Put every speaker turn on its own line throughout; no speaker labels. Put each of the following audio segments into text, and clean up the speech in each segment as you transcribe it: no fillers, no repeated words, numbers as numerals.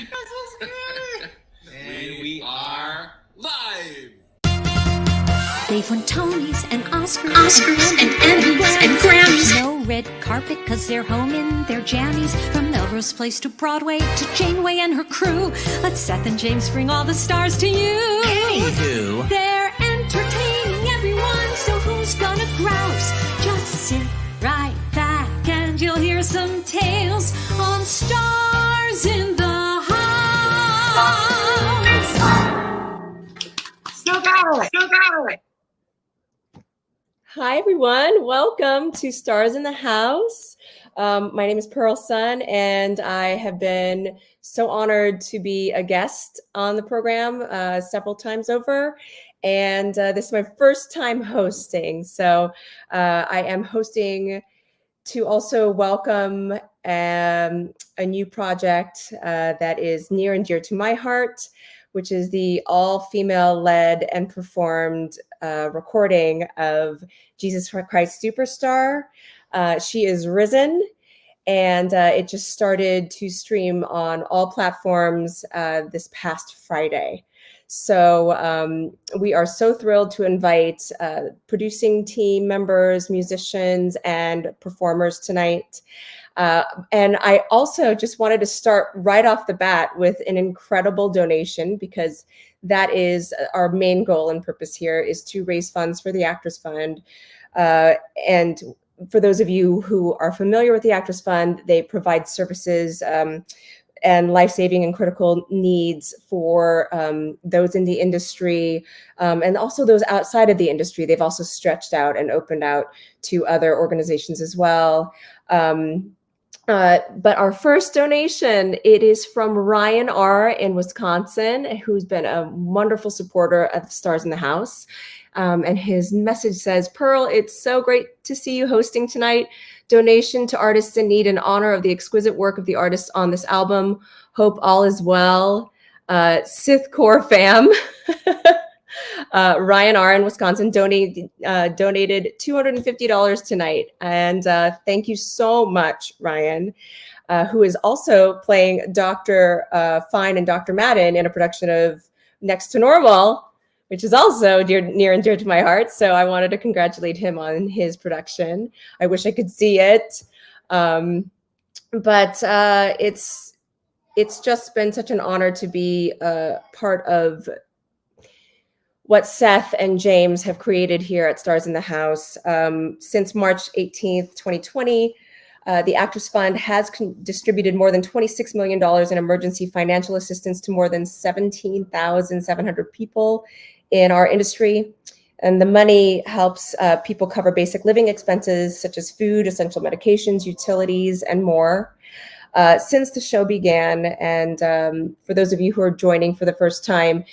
And we are live.
They've won Tonys and Oscars and Emmys and Grammys. No red carpet cause they're home in their jammies. From Melrose Place to Broadway to Janeway and her crew. Let Seth and James bring all the stars to you.
Anywho,
they're entertaining everyone, so who's gonna grouse? Just sit right back and you'll hear some tales on Stars in the House.
So good. Hi, everyone. Welcome to Stars in the House. My name is Pearl Sun, and I have been so honored to be a guest on the program several times over. And this is my first time hosting. So I am hosting to also welcome a new project that is near and dear to my heart, which is the all-female led and performed recording of Jesus Christ Superstar. She is Risen, and it just started to stream on all platforms this past Friday. So we are so thrilled to invite producing team members, musicians, and performers tonight. And I also just wanted to start right off the bat with an incredible donation, because that is our main goal and purpose here, is to raise funds for the Actors Fund. And for those of you who are familiar with the Actors Fund, they provide services and life-saving and critical needs for those in the industry and also those outside of the industry. They've also stretched out and opened out to other organizations as well. But our first donation, it is from Ryan R. in Wisconsin, who's been a wonderful supporter of Stars in the House. And his message says, Pearl, it's so great to see you hosting tonight. Donation to artists in need in honor of the exquisite work of the artists on this album. Hope all is well. Sith Core fam. Ryan R. in Wisconsin donated $250 tonight. And thank you so much, Ryan, who is also playing Dr. Fine and Dr. Madden in a production of Next to Normal, which is also near and dear to my heart. So I wanted to congratulate him on his production. I wish I could see it. But it's just been such an honor to be part of what Seth and James have created here at Stars in the House. Since March 18th, 2020, the Actors Fund has distributed more than $26 million in emergency financial assistance to more than 17,700 people in our industry. And the money helps people cover basic living expenses such as food, essential medications, utilities, and more. Since the show began, and for those of you who are joining for the first time,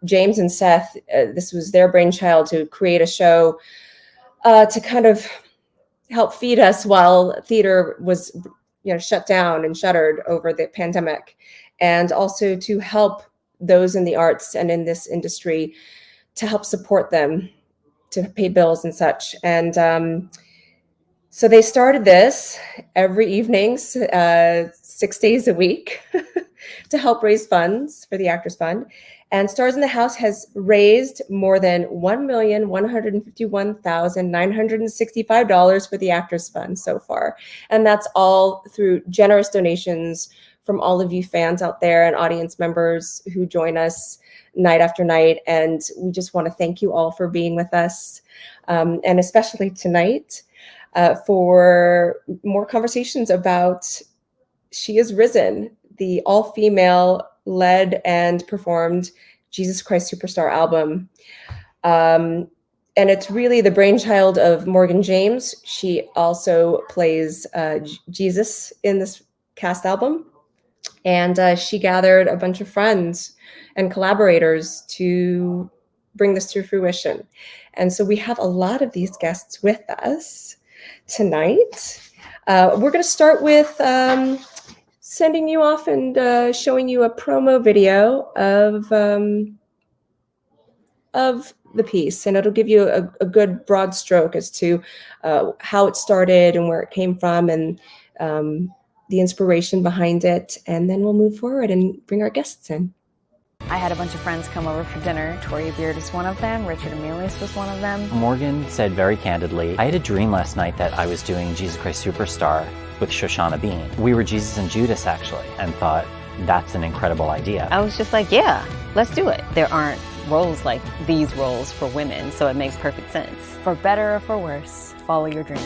James and Seth, this was their brainchild to create a show to kind of help feed us while theater was, shut down and shuttered over the pandemic, and also to help those in the arts and in this industry, to help support them, to pay bills and such. And so they started this every evening, 6 days a week, to help raise funds for the Actors Fund. And Stars in the House has raised more than $1,151,965 for the Actors Fund so far. And that's all through generous donations from all of you fans out there and audience members who join us night after night. And we just want to thank you all for being with us, and especially tonight for more conversations about She is Risen, the all-female led and performed Jesus Christ Superstar album. And it's really the brainchild of Morgan James. She also plays Jesus in this cast album. And she gathered a bunch of friends and collaborators to bring this to fruition. And so we have a lot of these guests with us tonight. We're going to start with sending you off and showing you a promo video of the piece, and it'll give you a good broad stroke as to how it started and where it came from, and the inspiration behind it, and then we'll move forward and bring our guests in.
I had a bunch of friends come over for dinner. Torya Beard is one of them. Richard Emilius was one of them.
Morgan said very candidly, I had a dream last night that I was doing Jesus Christ Superstar with Shoshana Bean. We were Jesus and Judas, actually, and thought, that's an incredible idea.
I was just like, yeah, let's do it. There aren't roles like these roles for women, so it makes perfect sense. For better or for worse, follow your dreams.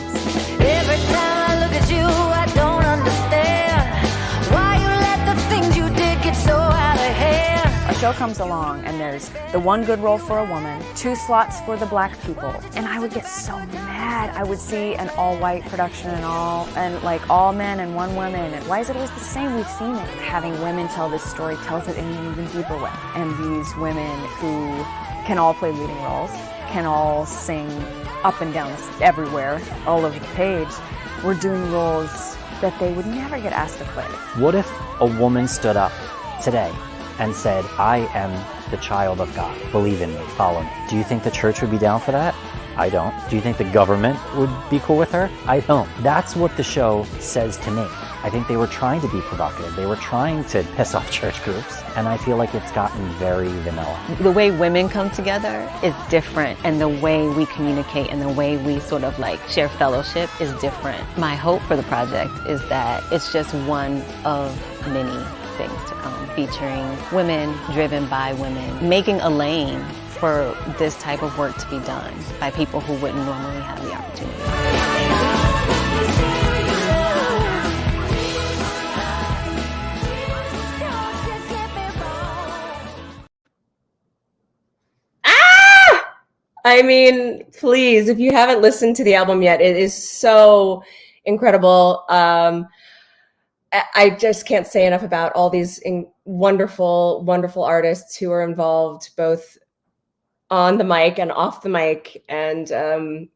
Every time I look at you, I don't understand why you let the things you did get so out of hand.
A show comes along and there's the one good role for a woman, 2 slots for the black people, and I would get so mad. I would see an all-white production and like all men and 1 woman, and why is it always the same? We've seen it. Having women tell this story tells it in an even deeper way. And these women who can all play leading roles, can all sing up and down everywhere, all over the page, were doing roles that they would never get asked to play.
What if a woman stood up today and said, I am the child of God. Believe in me, follow me. Do you think the church would be down for that? I don't. Do you think the government would be cool with her? I don't. That's what the show says to me. I think they were trying to be provocative. They were trying to piss off church groups, and I feel like it's gotten very vanilla.
The way women come together is different, and the way we communicate and the way we sort of like share fellowship is different. My hope for the project is that it's just one of many things to come, featuring women driven by women, making a lane for this type of work to be done by people who wouldn't normally have the opportunity.
I mean, please, if you haven't listened to the album yet, it is so incredible. I just can't say enough about all these wonderful, wonderful artists who are involved both on the mic and off the mic. And I'm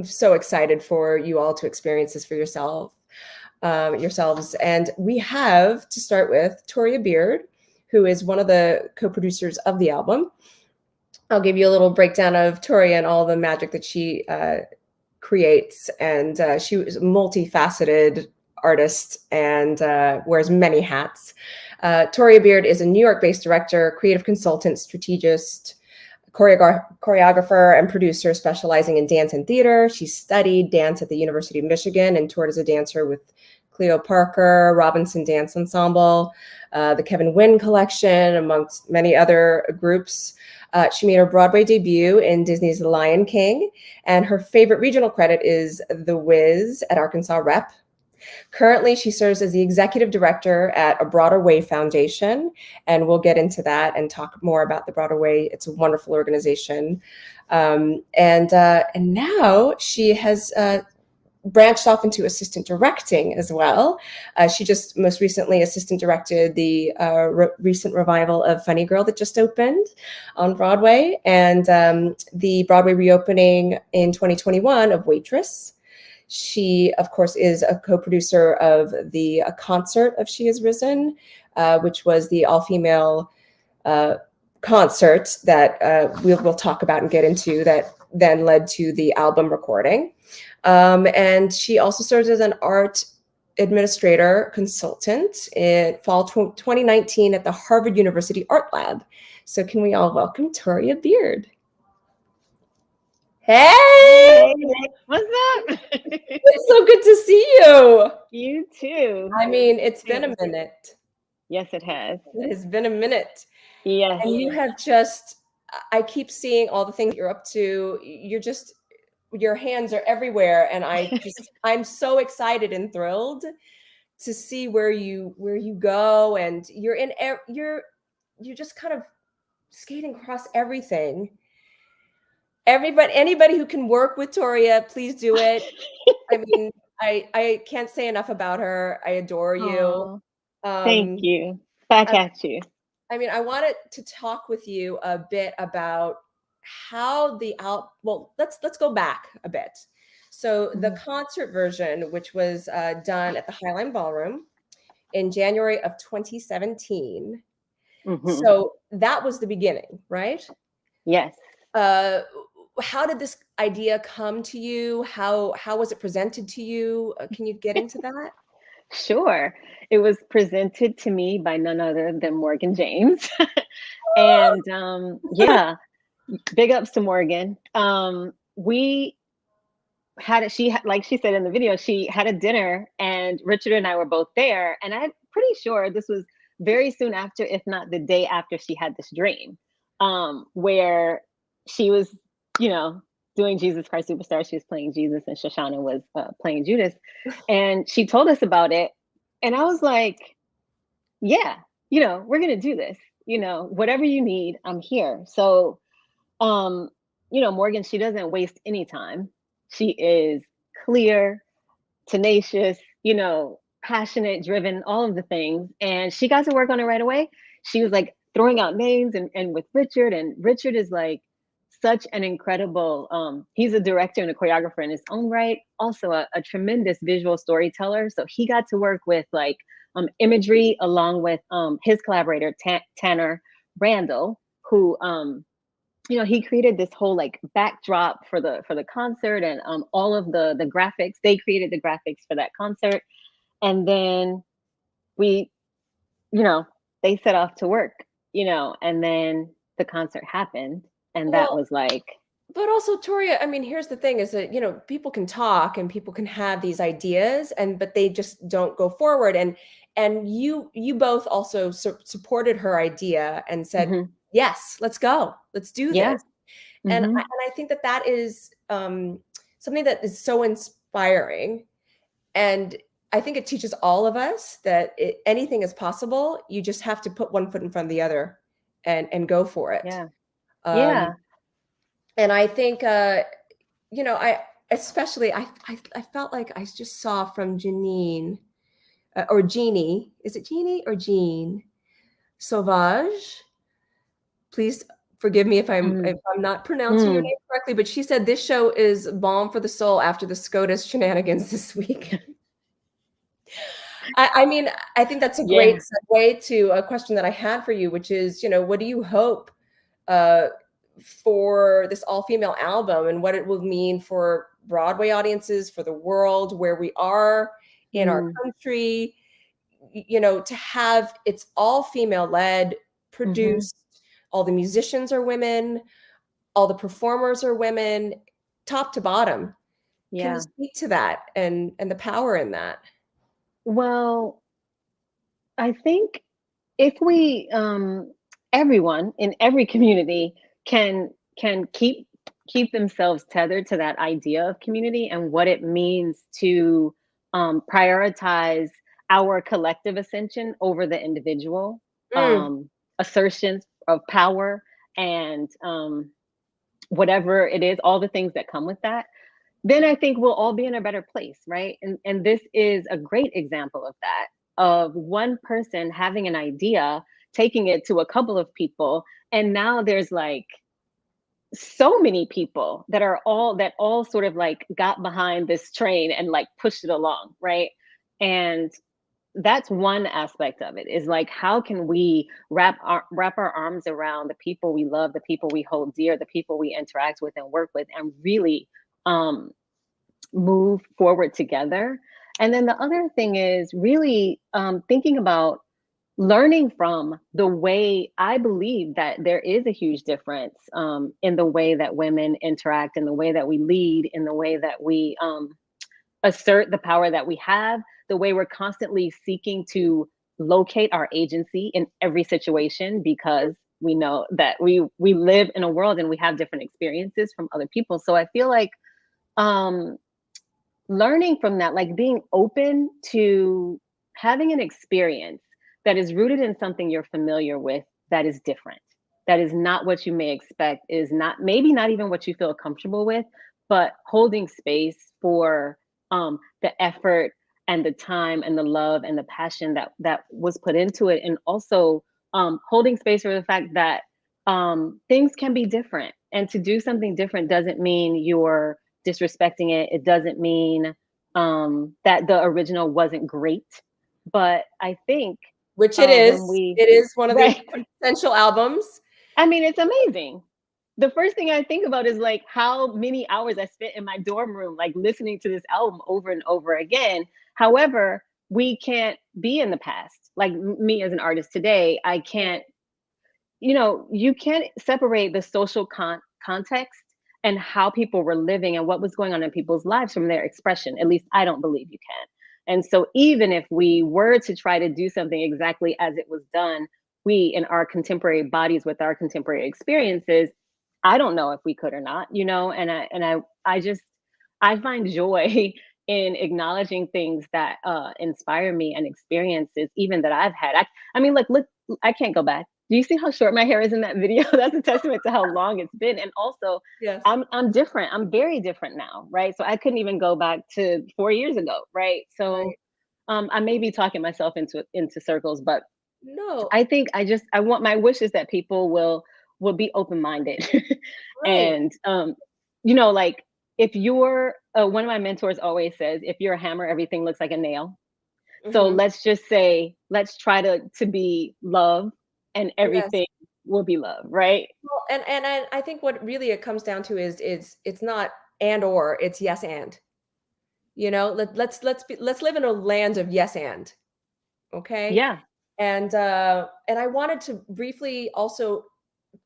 so excited for you all to experience this for yourselves. And we have, to start with, Torya Beard, who is one of the co-producers of the album. I'll give you a little breakdown of Torya and all the magic that she creates. And she was a multifaceted artist and wears many hats. Torya Beard is a New York-based director, creative consultant, strategist, choreographer, and producer specializing in dance and theater. She studied dance at the University of Michigan and toured as a dancer with Cleo Parker, Robinson Dance Ensemble, the Kevin Wynn Collection, amongst many other groups. She made her Broadway debut in Disney's The Lion King, and her favorite regional credit is The Wiz at Arkansas Rep. Currently, she serves as the executive director at A Broader Way Foundation, and we'll get into that and talk more about the Broader Way. It's a wonderful organization. And now she has branched off into assistant directing as well. She just most recently assistant directed the recent revival of Funny Girl that just opened on Broadway, and the Broadway reopening in 2021 of Waitress. She, of course, is a co-producer of the concert of She Has Risen, which was the all-female concert that we'll talk about and get into, that then led to the album recording. And she also serves as an art administrator consultant in fall 2019 at the Harvard University Art Lab. So can we all welcome Torya Beard? Hey!
What's up?
It's so good to see you.
You too.
I mean, it's been a minute.
Yes, it has.
It has been a minute.
Yes.
And you have just, I keep seeing all the things you're up to. Your hands are everywhere. And I'm so excited and thrilled to see where you go. And you're just kind of skating across everything. Anybody who can work with Torya, please do it. I mean, I can't say enough about her. I adore you.
Thank you. Back at you.
I mean, I wanted to talk with you a bit about how let's go back a bit. So the concert version, which was done at the Highline Ballroom in January of 2017. So that was the beginning, right?
Yes.
How did this idea come to you? How was it presented to you? Can you get into that?
Sure. It was presented to me by none other than Morgan James. And yeah, big ups to Morgan. We had it, like she said in the video, she had a dinner and Richard and I were both there. And I'm pretty sure this was very soon after, if not the day after she had this dream, where she was, you know, doing Jesus Christ Superstar. She was playing Jesus and Shoshana was playing Judas. And she told us about it. And I was like, yeah, we're going to do this, whatever you need, I'm here. So, Morgan, she doesn't waste any time. She is clear, tenacious, passionate, driven, all of the things. And she got to work on it right away. She was like throwing out names and with Richard, and Richard is like such an incredible, he's a director and a choreographer in his own right, also a tremendous visual storyteller. So he got to work with like imagery along with his collaborator, Tanner Randall, who, he created this whole like backdrop for the concert and all of the graphics. They created the graphics for that concert. And then we, they set off to work, and then the concert happened. And that was like.
But also, Torya, I mean, here's the thing is that, people can talk and people can have these ideas but they just don't go forward. And you both also supported her idea and said, yes, let's go. Let's do this. And I think that is something that is so inspiring. And I think it teaches all of us that anything is possible. You just have to put one foot in front of the other and go for it.
Yeah.
And I think, I felt like I just saw from Janine or Jeannie. Is it Jeannie or Jean Sauvage? Please forgive me if I'm not pronouncing your name correctly, but she said this show is balm for the soul after the SCOTUS shenanigans this week. I mean, I think that's a great segue to a question that I had for you, which is, what do you hope for this all-female album and what it will mean for Broadway audiences, for the world, where we are in our country, to have it's all female led, produced, all the musicians are women, all the performers are women, top to bottom. Can you speak to that and the power in that?
Well, I think if we, everyone in every community can keep themselves tethered to that idea of community and what it means to prioritize our collective ascension over the individual assertions of power and whatever it is, all the things that come with that, then I think we'll all be in a better place, right? And this is a great example of that, of one person having an idea, taking it to a couple of people, and now there's like so many people that all sort of like got behind this train and like pushed it along, right? And that's one aspect of it, is like, how can we wrap our arms around the people we love, the people we hold dear, the people we interact with and work with, and really move forward together. And then the other thing is really thinking about learning from the way, I believe that there is a huge difference in the way that women interact, in the way that we lead, in the way that we assert the power that we have, the way we're constantly seeking to locate our agency in every situation, because we know that we live in a world and we have different experiences from other people. So I feel like learning from that, like being open to having an experience that is rooted in something you're familiar with, that is different, that is not what you may expect, is not, maybe not even what you feel comfortable with, but holding space for the effort and the time and the love and the passion that was put into it. And also holding space for the fact that things can be different, and to do something different doesn't mean you're disrespecting it. It doesn't mean that the original wasn't great, but I think,
which it is, it is one of the quintessential albums.
I mean, it's amazing. The first thing I think about is like how many hours I spent in my dorm room, like listening to this album over and over again. However, we can't be in the past. Like me as an artist today, I can't, you can't separate the social context and how people were living and what was going on in people's lives from their expression. At least I don't believe you can. And so even if we were to try to do something exactly as it was done, we in our contemporary bodies with our contemporary experiences, I don't know if we could or not, I find joy in acknowledging things that inspire me and experiences even that I've had. I mean, like, look, I can't go back. Do you see how short my hair is in that video? That's a testament to how long it's been. And also,
Yes.
I'm different. I'm very different now, right? So I couldn't even go back to 4 years ago, right? So I may be talking myself into circles, but
No.
I think I want, my wish is that people will be open-minded.
Right.
And like, if you're one of my mentors always says, if you're a hammer, everything looks like a nail. So
Mhm.
let's just say, let's try to be love, and
Yes.
everything will be love, right?
Well, and I think what really it comes down to is it's not and or, it's yes and. Let's live in a land of yes and. Okay?
Yeah.
And I wanted to briefly also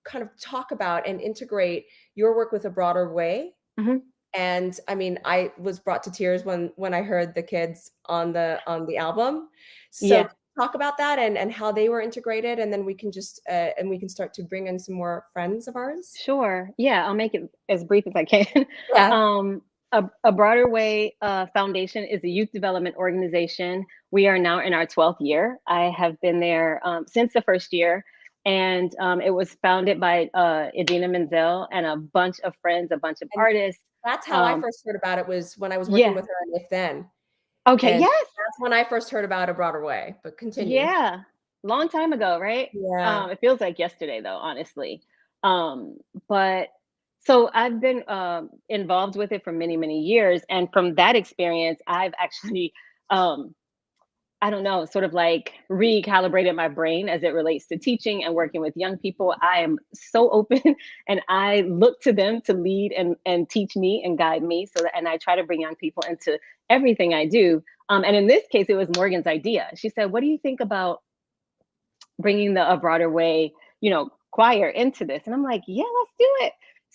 kind of talk about and integrate your work with a broader way.
Hmm.
And I mean, I was brought to tears when I heard the kids on the album. So
Yeah.
talk about that and how they were integrated, and then we can just and we can start to bring in some more friends of ours.
Sure. Yeah, I'll make it as brief as I can.
Yeah.
Um, a Broader Way Foundation is a youth development organization. We are now in our 12th year. I have been there since the first year, and it was founded by Idina Menzel and a bunch of friends, a bunch of
And
artists.
that's how I
Um,
first heard about it, was when I was working
yeah.
with her at If Then.
Okay.
And
Yes.
that's when I first heard about A Broader Way. But continue.
Yeah. Long time ago, right?
Yeah.
It feels like yesterday, though, honestly. But so I've been involved with it for many, many years, and from that experience, I've actually, I don't know, sort of like recalibrated my brain as it relates to teaching and working with young people. I am so open and I look to them to lead and teach me and guide me. And I try to bring young people into everything I do. And in this case, it was Morgan's idea. She said, "What do you think about bringing A Broader Way, choir into this?" And I'm like, "Yeah, let's do it."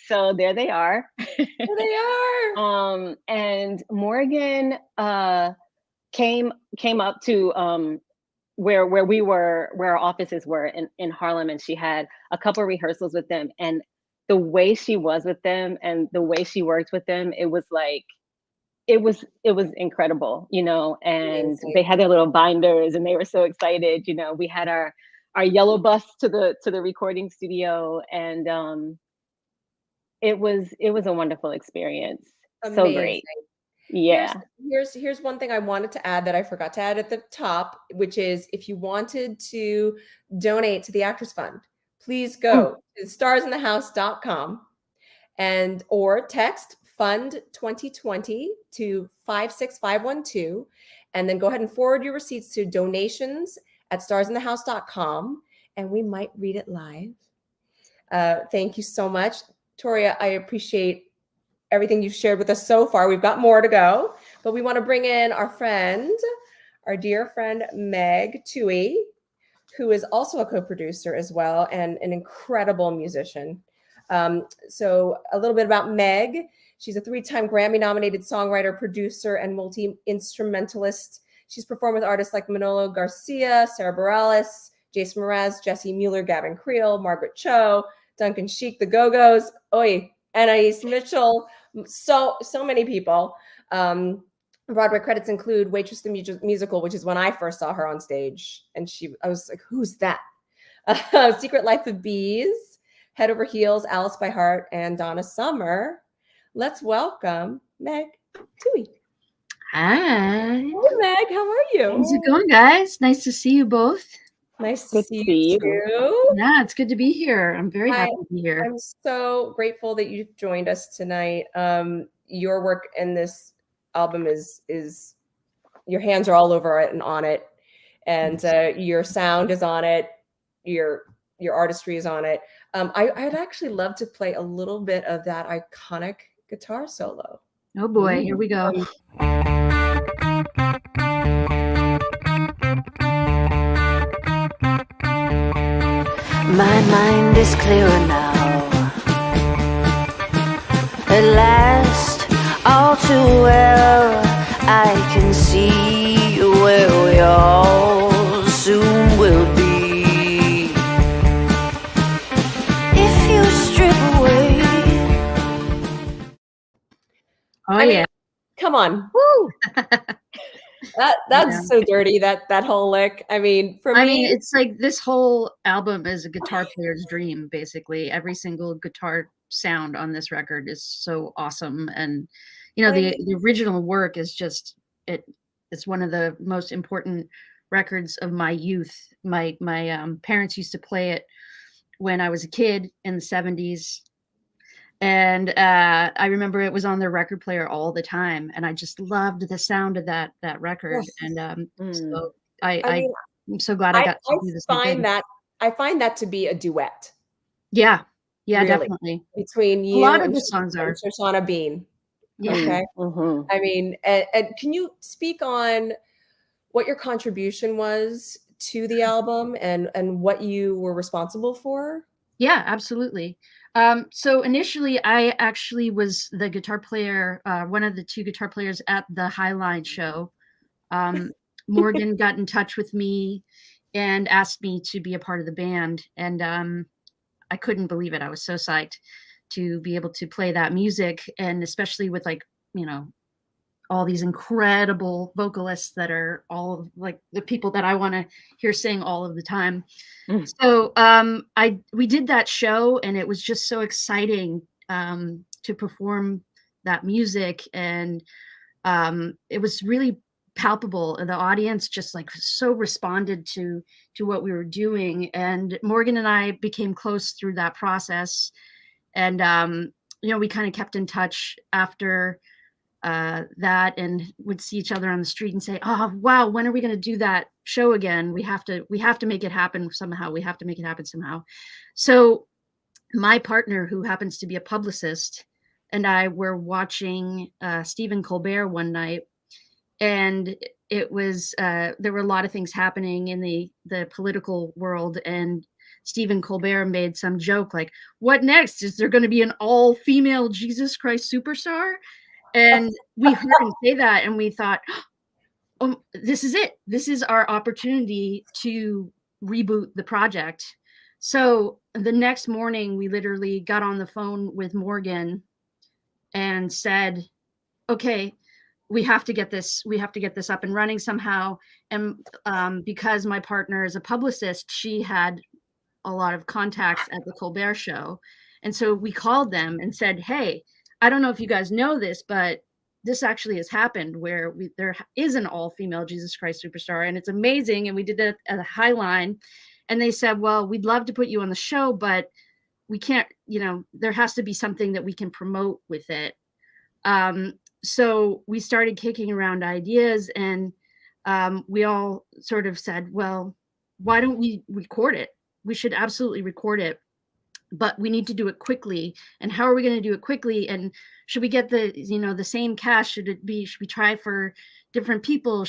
So there they are.
There they are.
And Morgan came up to where our offices were in Harlem, and she had a couple of rehearsals with them, and the way she was with them and the way she worked with them, it was like it was incredible, and
Amazing.
they had their little binders and they were so excited. We had our yellow bus to the recording studio, and it was a wonderful experience. So
Amazing.
great. Yeah.
Here's one thing I wanted to add that I forgot to add at the top, which is, if you wanted to donate to the Actors Fund, please go to starsinthehouse.com or text Fund 2020 to 56512, and then go ahead and forward your receipts to donations@starsinthehouse.com, and we might read it live. Thank you so much, Torya. I appreciate everything you've shared with us so far. We've got more to go, but we want to bring in our dear friend, Meg Toohey, who is also a co-producer as well and an incredible musician. So a little bit about Meg. She's a 3-time Grammy-nominated songwriter, producer, and multi-instrumentalist. She's performed with artists like Manolo Garcia, Sarah Bareilles, Jason Mraz, Jesse Mueller, Gavin Creel, Margaret Cho, Duncan Sheik, The Go-Go's, Anais Mitchell, so many people. Broadway credits include Waitress the Musical, which is when I first saw her on stage, and I was like, "Who's that?" Secret Life of Bees, Head Over Heels, Alice by Heart, and Donna Summer. Let's welcome Meg Toohey.
Hi.
Hey, Meg, how are you?
How's it going, guys? Nice to see you both.
Nice to
Good to
see
see
you
you.
too.
Yeah, it's good to be here. I'm very happy to be here.
I'm so grateful that you've joined us tonight. Your work in this album is your hands are all over it and on it, and your sound is on it. Your artistry is on it. I'd actually love to play a little bit of that iconic guitar solo.
Oh boy, here we go.
My mind is clearer now. At last, all too well, I can see where we all soon will be. If you strip away.
Oh,
I mean,
yeah.
come on.
Woo!
That's so dirty, that whole lick. I mean, for me,
it's like this whole album is a guitar player's dream, basically. Every single guitar sound on this record is so awesome. And, the original work is just, it's one of the most important records of my youth. My parents used to play it when I was a kid in the 70s. And I remember it was on their record player all the time, and I just loved the sound of that record. And so I'm so glad I got to do this.
I find that to be a duet.
Yeah, really,
definitely between you.
A lot of the songs are
Shoshana Bean.
Yeah.
Okay. Mm-hmm. I mean, and can you speak on what your contribution was to the album and what you were responsible for?
Yeah, absolutely. So initially, I actually was the guitar player, one of the two guitar players at the Highline show. Morgan got in touch with me and asked me to be a part of the band. And I couldn't believe it. I was so psyched to be able to play that music. And especially with all these incredible vocalists that are all like the people that I want to hear sing all of the time. So we did that show, and it was just so exciting to perform that music, and it was really palpable. The audience just so responded to what we were doing, and Morgan and I became close through that process, and we kind of kept in touch after that, and would see each other on the street and say, "Oh, wow, when are we going to do that show again? We have to make it happen somehow. We have to make it happen somehow." So my partner, who happens to be a publicist, and I were watching Stephen Colbert one night, and it was there were a lot of things happening in the political world, and Stephen Colbert made some joke like, "What next? Is there going to be an all-female Jesus Christ Superstar?" And we heard him say that, and we thought, "Oh, this is it. This is our opportunity to reboot the project." So the next morning, we literally got on the phone with Morgan and said, "Okay, we have to get this. We have to get this up and running somehow." And because my partner is a publicist, she had a lot of contacts at the Colbert Show, and so we called them and said, "Hey, I don't know if you guys know this, but this actually has happened where there is an all-female Jesus Christ Superstar, and it's amazing. And we did it at a Highline." And they said, "Well, we'd love to put you on the show, but we can't, there has to be something that we can promote with it." So we started kicking around ideas, and we all sort of said, "Well, why don't we record it? We should absolutely record it. But we need to do it quickly. And how are we going to do it quickly? And should we get the same cast? Should we try for different people?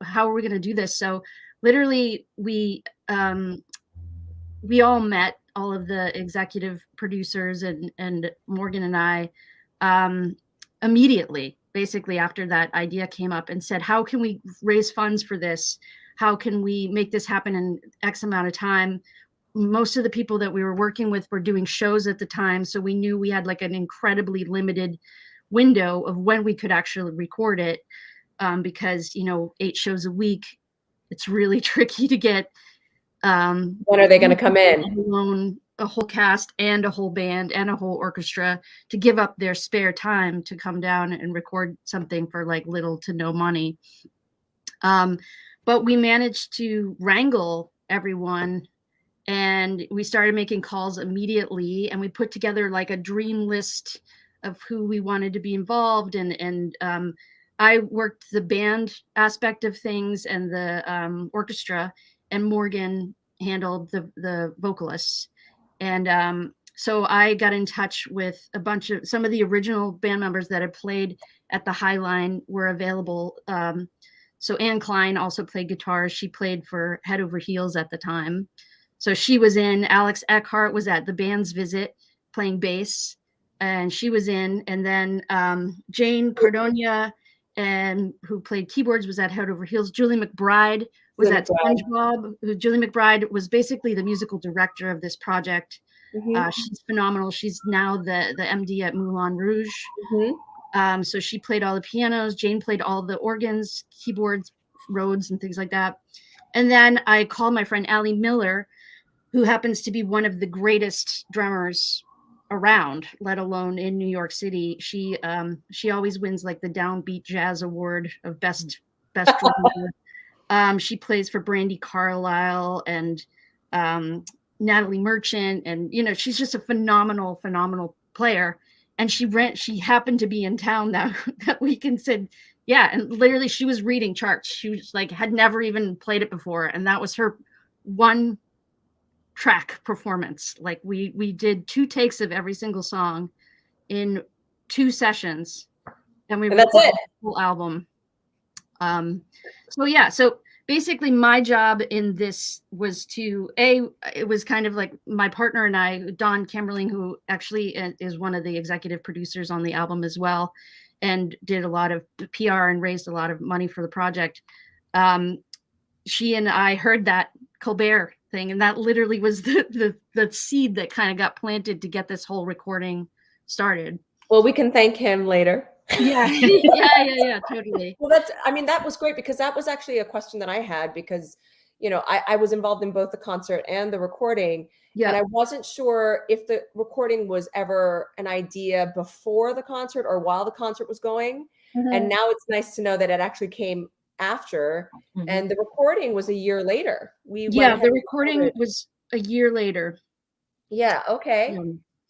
How are we going to do this?" So literally we all met, all of the executive producers and Morgan and I immediately, basically after that idea came up, and said, "How can we raise funds for this? How can we make this happen in X amount of time?" Most of the people that we were working with were doing shows at the time, so we knew we had an incredibly limited window of when we could actually record it, because 8 shows a week, it's really tricky to get.
When are they going to come in?
A whole cast and a whole band and a whole orchestra to give up their spare time to come down and record something for little to no money. But we managed to wrangle everyone, and we started making calls immediately, and we put together a dream list of who we wanted to be involved. And I worked the band aspect of things and the orchestra, and Morgan handled the vocalists. And so I got in touch with some of the original band members that had played at the Highline were available. So Anne Klein also played guitar. She played for Head Over Heels at the time. So she was in. Alex Eckhart was at the band's visit playing bass, and she was in. And then Jane Cardonia, and who played keyboards, was at Head Over Heels. Julie McBride was at SpongeBob. Julie McBride was basically the musical director of this project. She's phenomenal. She's now the MD at Moulin Rouge. So she played all the pianos. Jane played all the organs, keyboards, Rhodes, and things like that. And then I called my friend Allie Miller, who happens to be one of the greatest drummers around, let alone in New York City. She always wins like the Downbeat Jazz Award of best drummer. She plays for Brandy Carlisle and Natalie Merchant, and she's just a phenomenal player. And she happened to be in town that week and said, yeah, and literally she was reading charts. She was like, had never even played it before, and that was her one track performance. Like we did 2 takes of every single song in 2 sessions, and that's it. The whole album. So basically my job in this was it was kind of like my partner and I, Don Kimberling, who actually is one of the executive producers on the album as well, and did a lot of PR and raised a lot of money for the project. She and I heard that Colbert thing, and that literally was the seed that kind of got planted to get this whole recording started.
Well, we can thank him later.
Yeah. Totally.
Well, that was great, because that was actually a question that I had, because I was involved in both the concert and the recording. And I wasn't sure if the recording was ever an idea before the concert or while the concert was going. And now it's nice to know that it actually came after, and the recording was a year later.
The recording was a year later.
Yeah. Okay.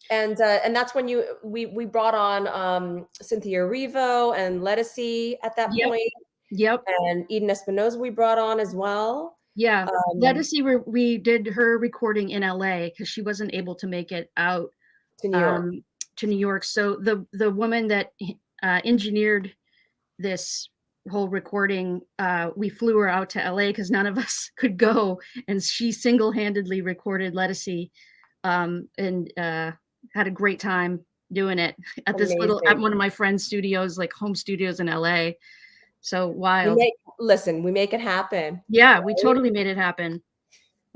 And that's when we brought on Cynthia Erivo and Lettucey at that point.
Yep.
And Eden Espinosa we brought on as well.
Yeah. Lettucey, we did her recording in LA because she wasn't able to make it out
to New York.
So the woman that engineered this whole recording, we flew her out to LA because none of us could go, and she single-handedly recorded Lettucey, and had a great time doing it at this at one of my friend's studios, like home studios in LA. So wild.
We make it happen.
Yeah, right? We totally made it happen.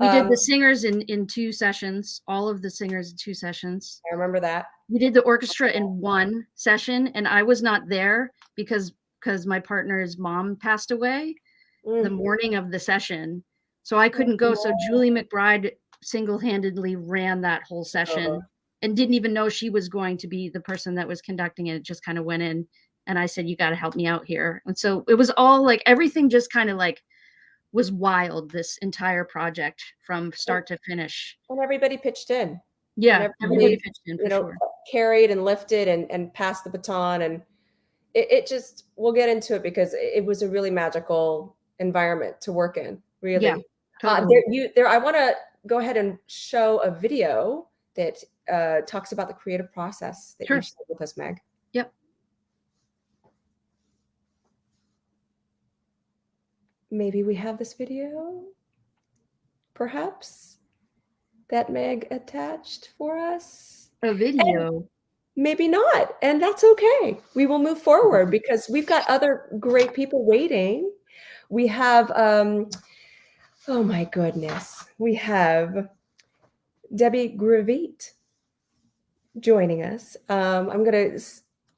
We did the singers in 2 sessions, all of the singers in 2 sessions.
I remember that.
We did the orchestra in 1 session, and I was not there because my partner's mom passed away the morning of the session. So I couldn't go. So Julie McBride single-handedly ran that whole session and didn't even know she was going to be the person that was conducting it. It just kind of went in, and I said, you got to help me out here. And so it was all like, everything just kind of like was wild, this entire project from start to finish.
And everybody pitched in.
Yeah, everybody pitched in for sure.
Carried and lifted and passed the baton, and it just, we'll get into it because it was a really magical environment to work in, really. Yeah, totally. I want to go ahead and show a video that talks about the creative process that you shared with us, Meg.
Yep.
Maybe we have this video, perhaps, that Meg attached for us.
A video.
And maybe not, and that's okay. We will move forward because we've got other great people waiting. We have, oh my goodness, we have Debbie Gravite joining us. I'm going to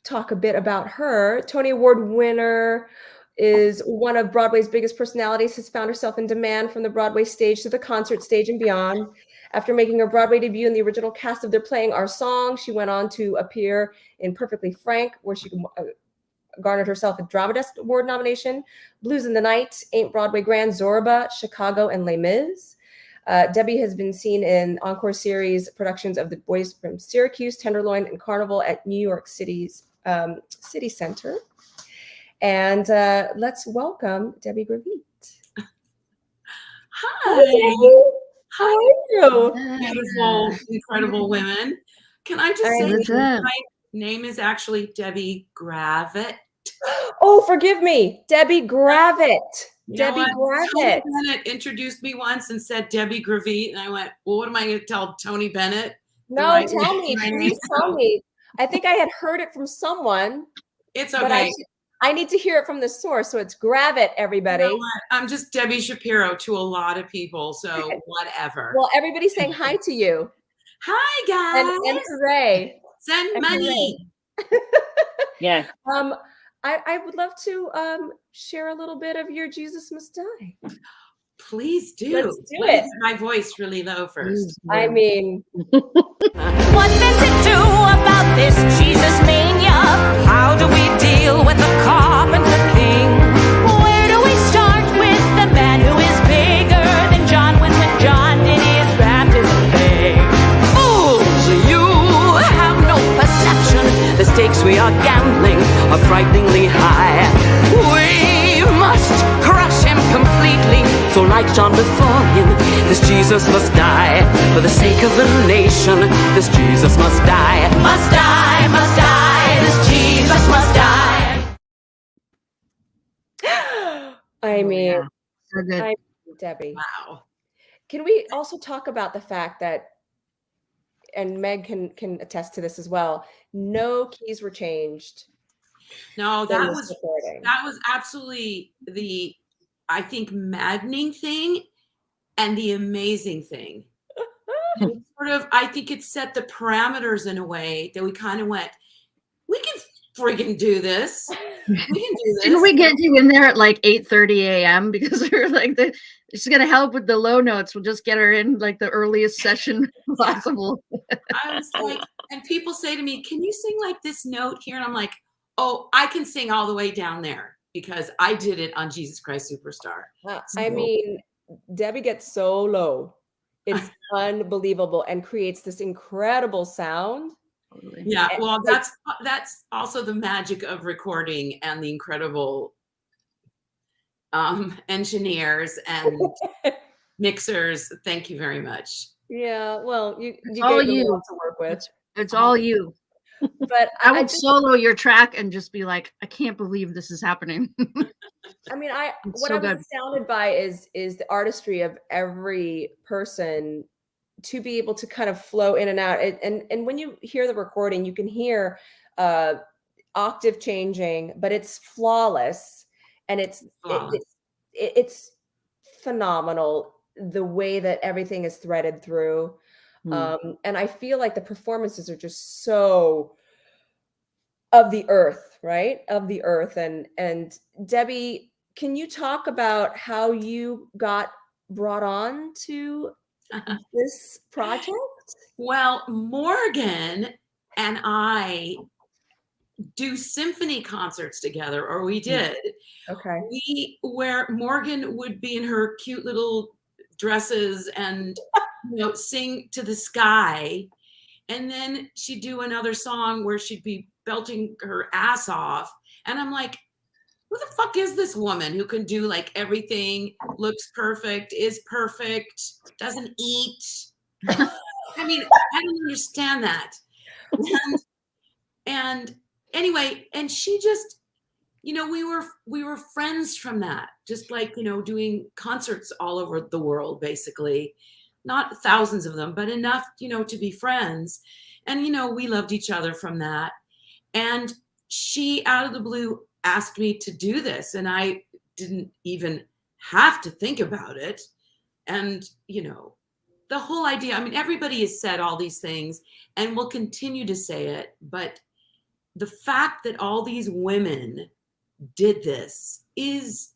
talk a bit about her. Tony Award winner, is one of Broadway's biggest personalities, has found herself in demand from the Broadway stage to the concert stage and beyond. After making her Broadway debut in the original cast of They're Playing Our Song, she went on to appear in Perfectly Frank, where she garnered herself a Drama Desk Award nomination, Blues in the Night, Ain't Broadway Grand, Zorba, Chicago, and Les Mis. Debbie has been seen in encore series productions of The Boys from Syracuse, Tenderloin, and Carnival at New York City's City Center. And let's welcome Debbie Gravite.
Hi.
How are you?
Beautiful, incredible women. Can I just say my name is actually Debbie Gravite?
Oh, forgive me. Debbie Gravite. Debbie Gravite.
Tony Bennett introduced me once and said Debbie Gravite, and I went, well, what am I going to tell Tony Bennett?
No, tell me, please tell me. I think I had heard it from someone.
It's okay.
But I need to hear it from the source. So it's Gravite, everybody.
You know what? I'm just Debbie Shapiro to a lot of people, so whatever.
Well, everybody's saying hi to you.
Hi, guys.
And hooray.
Send money.
Yeah.
I would love to share a little bit of your Jesus Must Die.
Please do.
Let's do
Let me
it.
get my voice really low first.
I mean,
What then to do about this Jesus mania? How do we deal with the carpenter king? Where do we start with the man who is bigger than John when John did his baptism thing? Fools, you have no perception. The stakes we are gambling are frighteningly high. We must crush him completely. So like John before him, this Jesus must die. For the sake of the nation, this Jesus must die. Must die, must die, this Jesus must die.
I mean,
So good.
Debbie.
Wow.
Can we also talk about the fact that, and Meg can attest to this as well, no keys were changed.
No,
in
that
this recording.
that was absolutely the, I think, maddening thing and the amazing thing. And sort of, I think it set the parameters in a way that we kind of went, we can friggin' do this. We can do this.
Didn't we get you in there at like 8:30 a.m. because we were like, she's gonna help with the low notes. We'll just get her in like the earliest session possible.
I was like, and people say to me, can you sing like this note here? And I'm like, oh, I can sing all the way down there because I did it on Jesus Christ Superstar.
I mean, Debbie gets so low. It's unbelievable and creates this incredible sound.
Yeah, well, that's also the magic of recording and the incredible engineers and mixers. Thank you very much.
Yeah, well, you
all
gave them
you.
a lot to work with.
It's all you.
But
I would solo your track and just be like, I can't believe this is happening.
I mean,
It's
what
so
I'm
good.
astounded by is the artistry of every person to be able to kind of flow in and out. And when you hear the recording, you can hear octave changing, but it's flawless, and it's phenomenal the way that everything is threaded through. And I feel like the performances are just so of the earth, right? Of the earth. And Debbie, can you talk about how you got brought on to this project?
Well, Morgan and I do symphony concerts together, or we did.
Okay.
Where Morgan would be in her cute little dresses and sing to the sky, and then she'd do another song where she'd be belting her ass off, and I'm like, who the fuck is this woman who can do like everything, looks perfect, is perfect, doesn't eat? I mean, I don't understand that. And anyway, and she just, we were friends from that, just like, doing concerts all over the world, basically. Not thousands of them, but enough, to be friends. And, we loved each other from that. And she, out of the blue, asked me to do this. And I didn't even have to think about it. And, the whole idea, I mean, everybody has said all these things and will continue to say it. But the fact that all these women did this is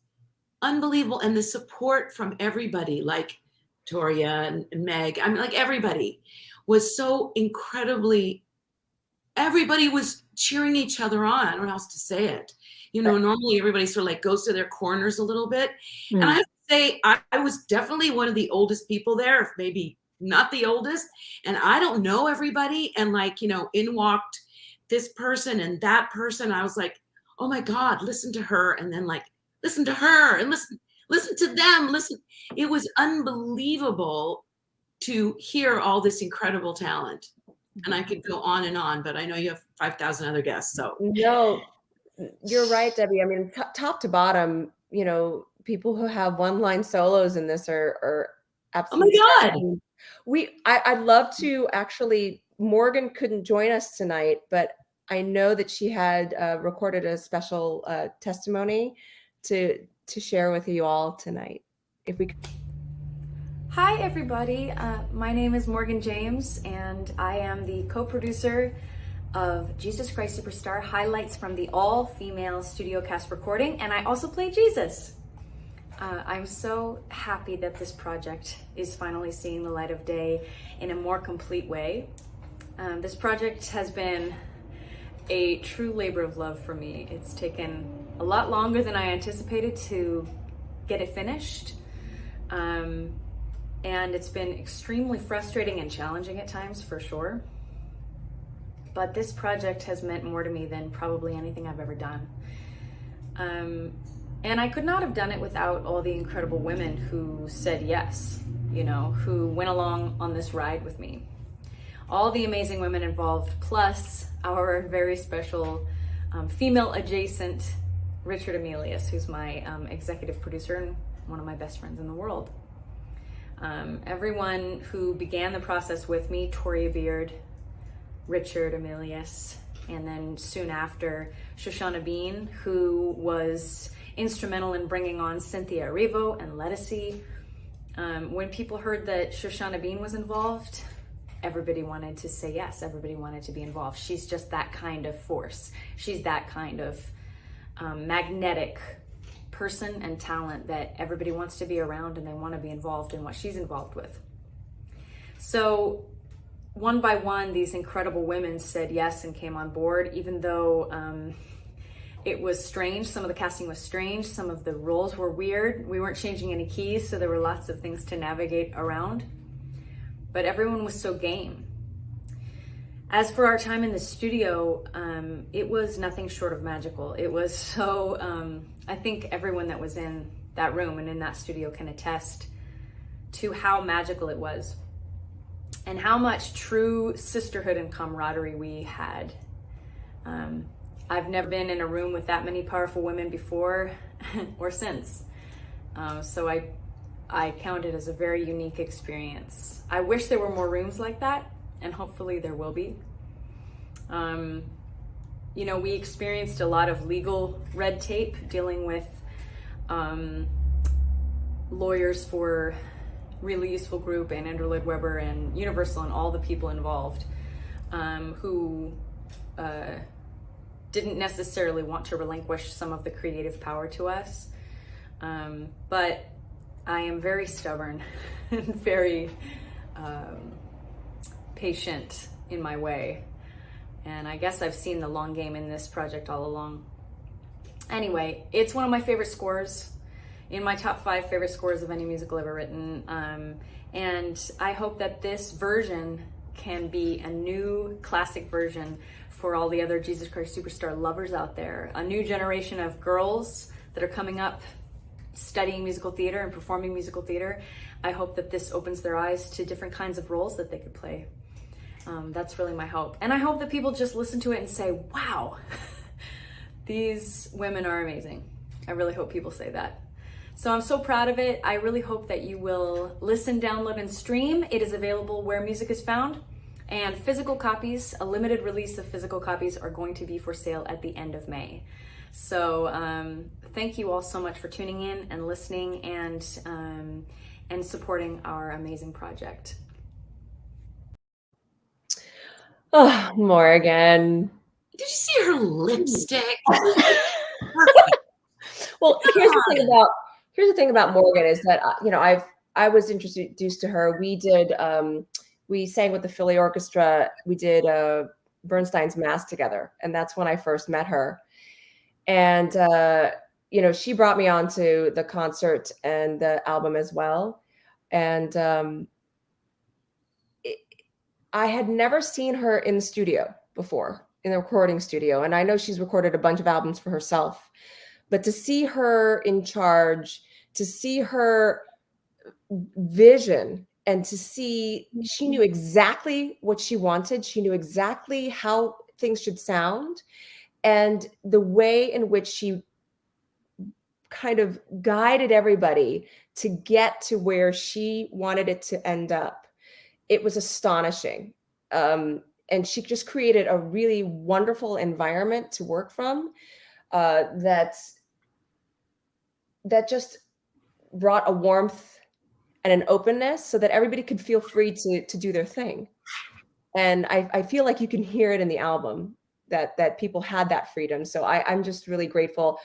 unbelievable. And the support from everybody, like Torya and Meg, I mean, like everybody was so incredibly, everybody was cheering each other on. I don't know how else to say it. Normally everybody sort of like goes to their corners a little bit. And I have to say, I was definitely one of the oldest people there, if maybe not the oldest. And I don't know everybody. And like, in walked this person and that person. I was like, oh my God, listen to her. And then like, listen to her and listen to them. It was unbelievable to hear all this incredible talent. And I could go on, but I know you have 5,000 other guests. So
no, you're right, Debbie. I mean, top to bottom, you know, people who have one-line solos in this are
Oh my
absolutely
God.
I'd love to actually. Morgan couldn't join us tonight, but I know that she had recorded a special testimony to share with you all tonight. If we could.
Hi, everybody. My name is Morgan James, and I am the co-producer of Jesus Christ Superstar highlights from the all-female studio cast recording, and I also play Jesus. I'm so happy that this project is finally seeing the light of day in a more complete way. This project has been a true labor of love for me. It's taken a lot longer than I anticipated to get it finished. And it's been extremely frustrating and challenging at times, for sure. But this project has meant more to me than probably anything I've ever done. And I could not have done it without all the incredible women who said yes, you know, who went along on this ride with me. All the amazing women involved, plus our very special female adjacent Richard Emilius, who's my executive producer and one of my best friends in the world. Everyone who began the process with me, Torya Beard, Richard Emilius, and then soon after, Shoshana Bean, who was instrumental in bringing on Cynthia Erivo and Lettucey. When people heard that Shoshana Bean was involved, everybody wanted to say yes, everybody wanted to be involved. She's just that kind of force. She's that kind of magnetic person and talent that everybody wants to be around, and they want to be involved in what she's involved with. So one by one, these incredible women said yes and came on board, even though it was strange. Some of the casting was strange. Some of the roles were weird. We weren't changing any keys, so there were lots of things to navigate around. But everyone was so game. As for our time in the studio, it was nothing short of magical. It was so, I think everyone that was in that room and in that studio can attest to how magical it was and how much true sisterhood and camaraderie we had. I've never been in a room with that many powerful women before or since. So I count it as a very unique experience. I wish there were more rooms like that, and hopefully there will be. You know, we experienced a lot of legal red tape dealing with lawyers for Really Useful Group and Andrew Lloyd Webber and Universal and all the people involved who didn't necessarily want to relinquish some of the creative power to us. But I am very stubborn and very patient in my way. And I guess I've seen the long game in this project all along. Anyway, it's one of my favorite scores, in my top 5 favorite scores of any musical ever written. And I hope that this version can be a new classic version for all the other Jesus Christ Superstar lovers out there. A new generation of girls that are coming up studying musical theater and performing musical theater. I hope that this opens their eyes to different kinds of roles that they could play. That's really my hope. And I hope that people just listen to it and say, wow, these women are amazing. I really hope people say that. So I'm so proud of it. I really hope that you will listen, download, and stream. It is available where music is found. And physical copies, a limited release of physical copies, are going to be for sale at the end of May. So thank you all so much for tuning in and listening and supporting our amazing project.
Oh, Morgan.
Did you see her lipstick?
Well, here's the thing about Morgan is that you know, I was introduced to her. We sang with the Philly Orchestra. We did Bernstein's Mass together, and that's when I first met her. And you know, she brought me onto the concert and the album as well. And I had never seen her in the studio before, in the recording studio. And I know she's recorded a bunch of albums for herself, but to see her in charge, to see her vision, and to see she knew exactly what she wanted. She knew exactly how things should sound. And the way in which she kind of guided everybody to get to where she wanted it to end up. It was astonishing. And she just created a really wonderful environment to work from that just brought a warmth and an openness so that everybody could feel free to do their thing. And I feel like you can hear it in the album that people had that freedom. So I'm just really grateful.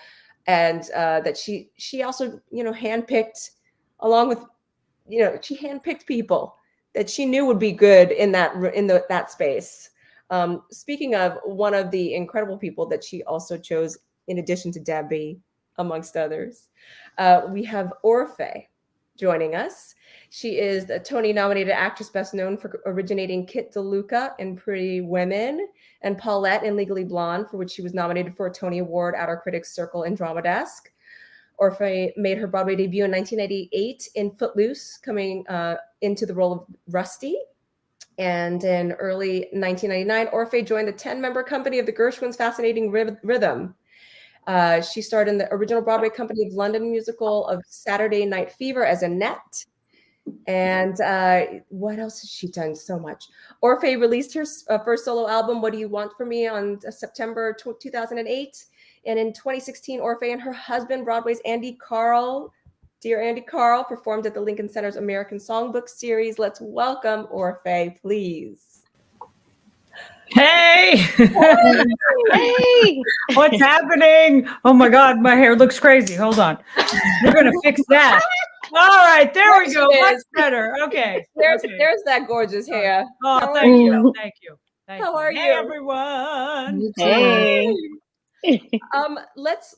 And that she also, handpicked, along with, she handpicked people that she knew would be good in that space. Speaking of, one of the incredible people that she also chose, in addition to Debbie, amongst others, we have Orfeh joining us. She is a Tony-nominated actress best known for originating Kit DeLuca in Pretty Women and Paulette in Legally Blonde, for which she was nominated for a Tony Award at our Critics Circle in Drama Desk. Orfeh made her Broadway debut in 1998 in Footloose, coming into the role of Rusty. And in early 1999, Orfeh joined the 10-member company of the Gershwin's Fascinating Rhythm. She starred in the original Broadway Company of London musical of Saturday Night Fever as Annette. And what else has she done? So much. Orfeh released her first solo album, What Do You Want From Me, on September 2008. And in 2016, Orfeh and her husband, Broadway's dear Andy Carl, performed at the Lincoln Center's American Songbook Series. Let's welcome Orfeh, please.
Hey!
Hey!
What's happening? Oh my God, my hair looks crazy. Hold on. We're going to fix that. All right, there we go. Much better. Okay.
There's that gorgeous hair.
Oh, thank you. Thank you.
How are you?
Hey, everyone.
Hey.
Let's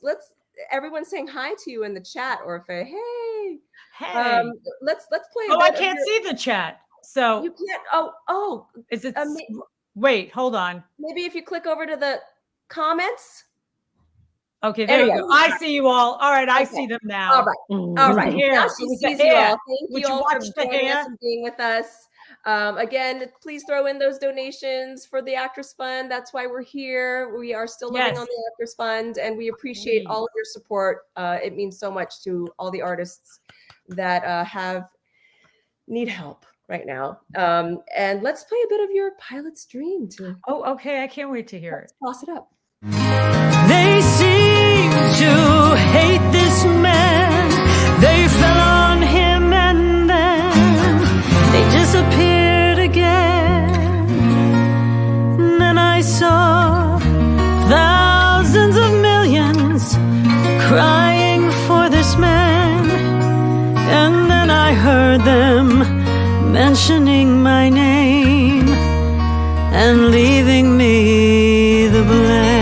everyone's saying hi to you in the chat, Orfeh. Hey.
Hey.
Let's play.
Oh, I can't see the chat. So
you can't. Oh.
Is it? Wait, hold on.
Maybe if you click over to the comments.
Okay, there you go. I see you all. All right, I see them now.
All right. Now she sees you all. Thank you all for joining us and being with us. Again, please throw in those donations for the Actors Fund. That's why we're here. We are still living on the Actors Fund, and we appreciate all of your support. It means so much to all the artists that need help right now. And let's play a bit of your Pilot's Dream too.
Oh, okay. I can't wait to hear it.
Toss it up.
They seem to hate this man. They fell on him and then they disappeared again. Then I saw thousands of millions crying for this man. And then I heard them mentioning my name and leaving me the blame.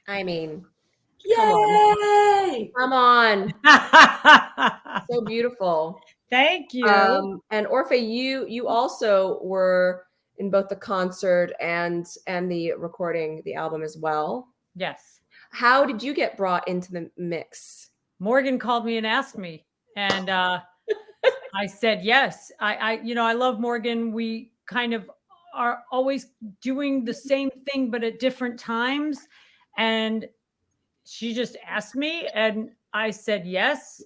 I mean,
yay!
Come on. So beautiful.
Thank you.
And Orfeh, you also were in both the concert and the recording, the album as well.
Yes.
How did you get brought into the mix?
Morgan called me and asked me, and I said yes. I love Morgan. We kind of are always doing the same thing, but at different times. And she just asked me, and I said yes.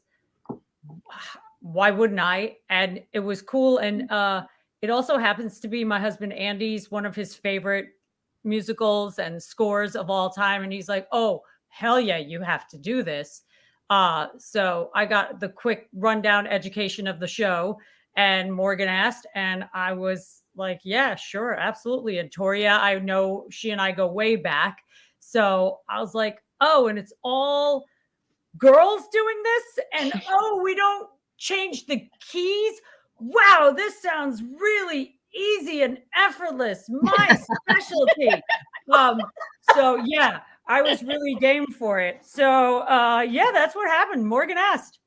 Why wouldn't I? And it was cool. And it also happens to be my husband Andy's one of his favorite musicals and scores of all time. And he's like, oh, hell yeah, you have to do this. So I got the quick rundown education of the show, and Morgan asked, and I was like, yeah, sure, absolutely. And Torya, I know she and I go way back. So I was like, oh, and it's all girls doing this? And oh, we don't change the keys? Wow, this sounds really easy and effortless. My specialty. So yeah, I was really game for it. So yeah, that's what happened. Morgan asked.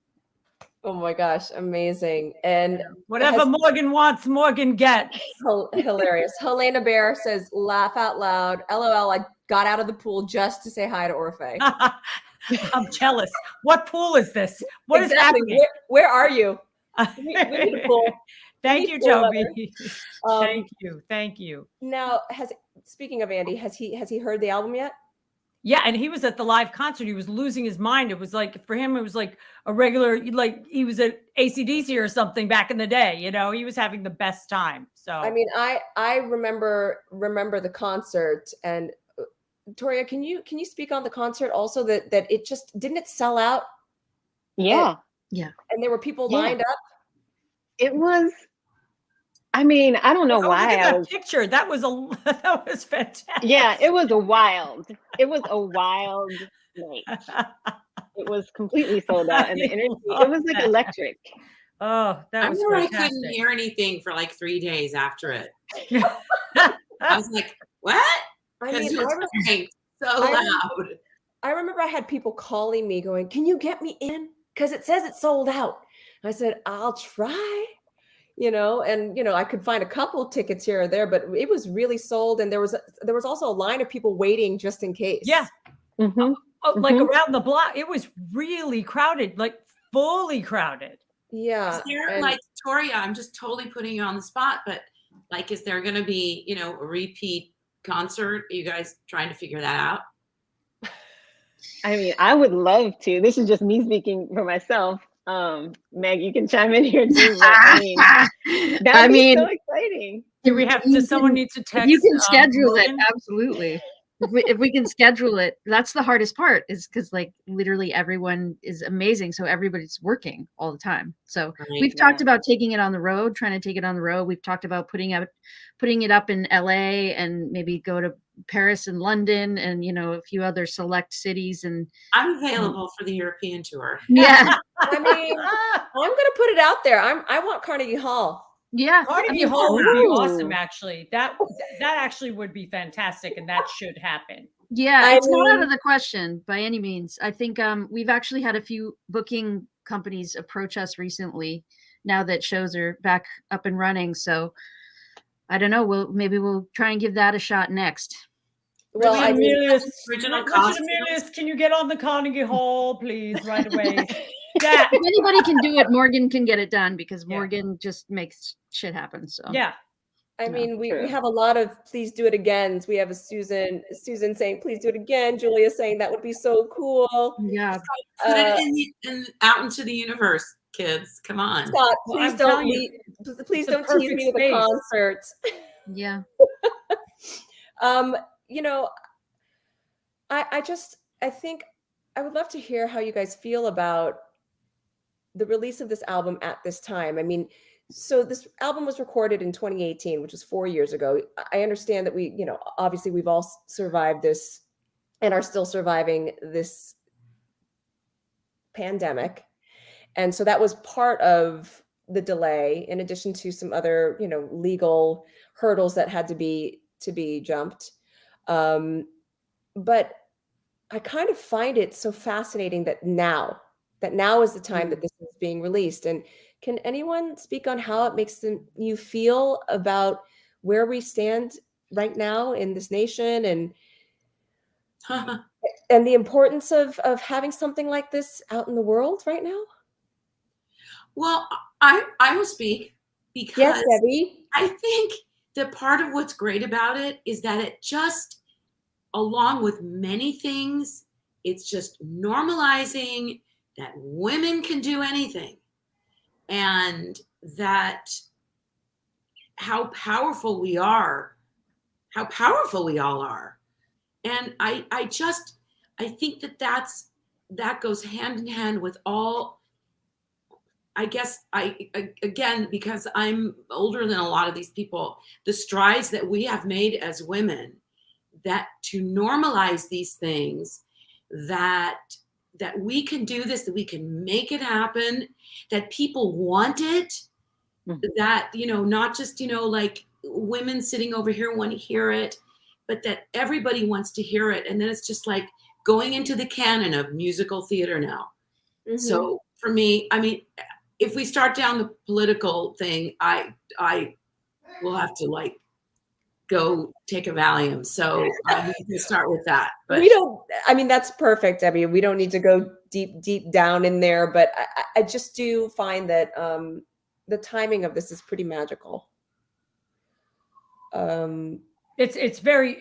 Oh my gosh, amazing. And
whatever Morgan wants, Morgan gets.
Hilarious. Helena Bear says, laugh out loud. LOL, I got out of the pool just to say hi to Orfeh.
I'm jealous. What pool is this? What is happening?
Where are you? We need a pool.
Thank you,
cool
Toby. Thank you.
Now, speaking of Andy, has he heard the album yet?
Yeah, and he was at the live concert. He was losing his mind. It was like, for him, it was like a regular, like he was at AC/DC or something back in the day. You know, he was having the best time. So
I mean, I remember the concert. And Torya, can you speak on the concert also, that it just didn't it sell out?
Yeah.
And there were people lined up.
It was, I mean, I don't know
look
why
at
I
that
was.
picture. That was fantastic.
Yeah, it was a wild night. It was completely sold out, and the energy, it was like electric.
Oh, that was
I
fantastic.
couldn't hear anything for like 3 days after it. I was like, what?
I
Because
mean,
it was playing so loud.
I remember I had people calling me going, "Can you get me in? Because it says it's sold out." I said, "I'll try." You know, and you know, I could find a couple tickets here or there, but it was really sold. And there was also a line of people waiting just in case.
Yeah. Like around the block. It was really crowded, like fully crowded.
Yeah.
Is there, like, Torya, I'm just totally putting you on the spot, but like, is there going to be, you know, a repeat concert? Are you guys trying to figure that out?
I mean, I would love to. This is just me speaking for myself. Meg, you can chime in here too. But, that'd be so exciting.
Do we have to? Someone needs to text.
You can schedule it.
Morgan?
Absolutely. If we can schedule it, that's the hardest part, is because like literally everyone is amazing. So everybody's working all the time. So we've talked about taking it on the road, trying to take it on the road. We've talked about putting it up in LA and maybe go to Paris and London and, you know, a few other select cities. And
I'm available for the European tour.
Yeah.
I mean, I'm going to put it out there. I want Carnegie Hall.
Yeah,
Carnegie Hall would be awesome. Actually, that actually would be fantastic, and that should happen.
Yeah, it's not out of the question by any means. I think we've actually had a few booking companies approach us recently, now that shows are back up and running. So I don't know. Maybe we'll try and give that a shot next.
Well,
original costume.
Can you get on the Carnegie Hall, please, right away?
If anybody can do it, Morgan can get it done, because Morgan just makes shit happen. So
yeah.
I mean, we have a lot of please do it again. We have a Susan saying please do it again. Julia saying that would be so cool.
Yeah.
Put it out into the universe, kids. Come on.
Scott, please don't tease me with a concert.
Yeah.
You know, I think I would love to hear how you guys feel about the release of this album at this time. I mean, so this album was recorded in 2018, which was 4 years ago. I understand that we, you know, obviously we've all survived this and are still surviving this pandemic. And so that was part of the delay, in addition to some other, you know, legal hurdles that had to be jumped. But I kind of find it so fascinating that now is the time that this is being released. And can anyone speak on how it makes you feel about where we stand right now in this nation, and the importance of having something like this out in the world right now?
Well, I will speak, because
yes, Debbie.
I think that part of what's great about it is that it just, along with many things, it's just normalizing that women can do anything, and that how powerful we are, how powerful we all are. And I think that goes hand in hand with all, I guess again, because I'm older than a lot of these people, the strides that we have made as women, that to normalize these things, that we can do this, that we can make it happen, that people want it, that, you know, not just, you know, like women sitting over here want to hear it, but that everybody wants to hear it. And then it's just like going into the canon of musical theater now. Mm-hmm. So for me, I mean, if we start down the political thing, I will have to like go take a Valium. So we can start with that. But
we don't, I mean, that's perfect, Debbie. We don't need to go deep down in there, but I just do find that the timing of this is pretty magical.
It's very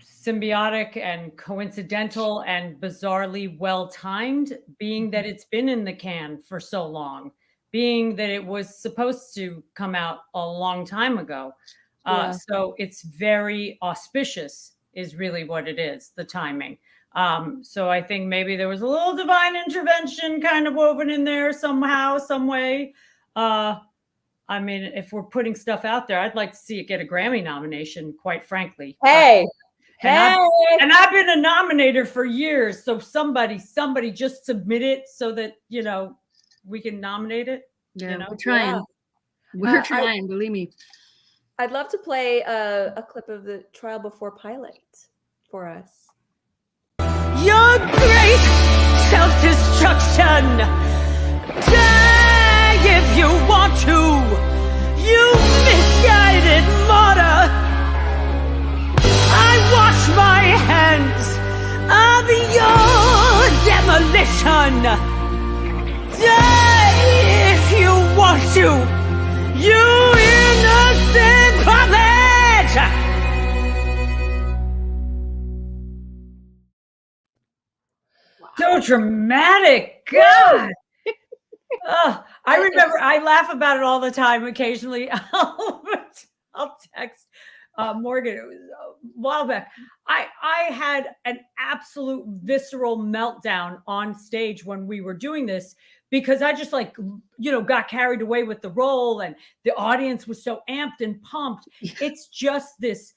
symbiotic and coincidental and bizarrely well timed, being that it's been in the can for so long, being that it was supposed to come out a long time ago. So it's very auspicious is really what it is, the timing. So I think maybe there was a little divine intervention kind of woven in there somehow, some way. I mean, if we're putting stuff out there, I'd like to see it get a Grammy nomination, quite frankly.
Hey,
and I've been a nominator for years. So somebody just submit it so that, you know, we can nominate it.
Yeah,
you know?
we're trying.
Yeah.
We're trying, believe me.
I'd love to play a clip of the trial before Pilate for us.
Your great self-destruction. Die if you want to. You misguided martyr. I wash my hands of your demolition. Die if you want to. You innocent puppet.
So dramatic. God. I remember, I laugh about it all the time. Occasionally, I'll text Morgan. It was a while back. I had an absolute visceral meltdown on stage when we were doing this, because I just got carried away with the role, and the audience was so amped and pumped. It's just this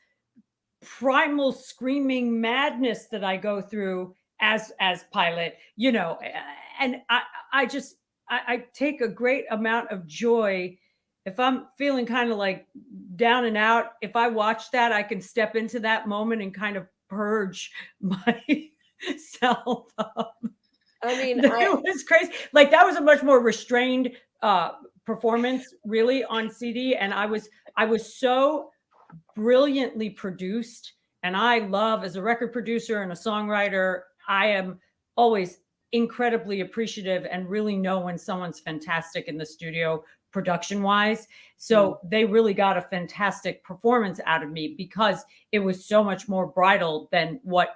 primal screaming madness that I go through as Pilate, and I take a great amount of joy if I'm feeling kind of like down and out. If I watch that, I can step into that moment and kind of purge myself.
I mean,
it was crazy. Like, that was a much more restrained performance, really, on CD, and I was so brilliantly produced. And I love, as a record producer and a songwriter, I am always incredibly appreciative and really know when someone's fantastic in the studio production wise. So they really got a fantastic performance out of me, because it was so much more bridal than what,